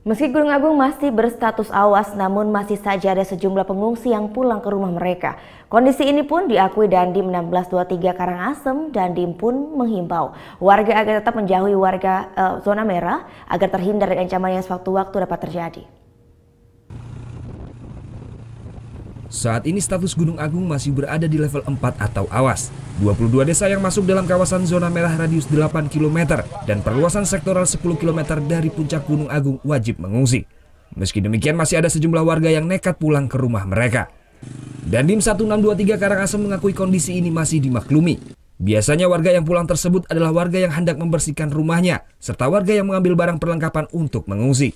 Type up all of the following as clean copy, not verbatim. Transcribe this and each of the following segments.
Meski Gunung Agung masih berstatus awas, namun masih saja ada sejumlah pengungsi yang pulang ke rumah mereka. Kondisi ini pun diakui Dandim 1623 Karangasem. Dandim pun menghimbau warga agar tetap menjauhi warga zona merah agar terhindar dari ancaman yang sewaktu-waktu dapat terjadi. Saat ini status Gunung Agung masih berada di level 4 atau awas. 22 desa yang masuk dalam kawasan zona merah radius 8 km dan perluasan sektoral 10 km dari puncak Gunung Agung wajib mengungsi. Meski demikian masih ada sejumlah warga yang nekat pulang ke rumah mereka. Dandim 1623 Karangasem mengakui kondisi ini masih dimaklumi. Biasanya warga yang pulang tersebut adalah warga yang hendak membersihkan rumahnya, serta warga yang mengambil barang perlengkapan untuk mengungsi.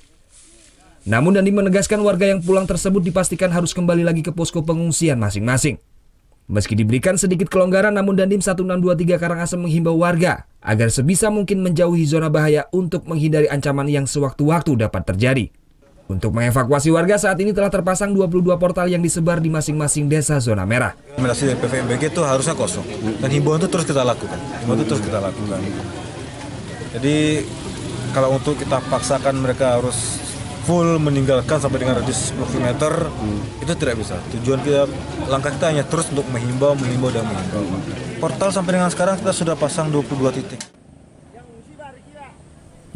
Namun Dandim menegaskan warga yang pulang tersebut dipastikan harus kembali lagi ke posko pengungsian masing-masing. Meski diberikan sedikit kelonggaran, namun Dandim 1623 Karangasem menghimbau warga agar sebisa mungkin menjauhi zona bahaya untuk menghindari ancaman yang sewaktu-waktu dapat terjadi. Untuk mengevakuasi warga, saat ini telah terpasang 22 portal yang disebar di masing-masing desa zona merah. Rekomendasi dari PVMBG itu harusnya kosong, dan himbauan itu terus kita lakukan. Jadi kalau untuk kita paksakan mereka harus full meninggalkan sampai dengan radius 10 km, itu tidak bisa. Tujuan kita, langkah kita hanya terus untuk menghimbau. Portal sampai dengan sekarang kita sudah pasang 22 titik.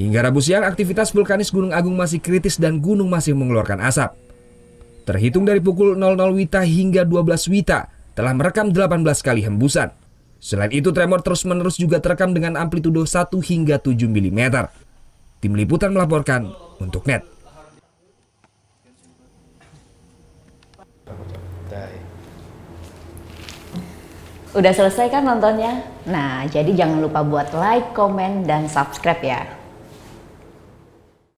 Hingga Rabu siang, aktivitas vulkanis Gunung Agung masih kritis dan gunung masih mengeluarkan asap. Terhitung dari pukul 00 WITA hingga 12 WITA, telah merekam 18 kali hembusan. Selain itu, tremor terus-menerus juga terekam dengan amplitudo 1 hingga 7 mm. Tim Liputan melaporkan untuk NET. Udah selesai kan nontonnya? Nah, jadi jangan lupa buat like, komen, dan subscribe ya.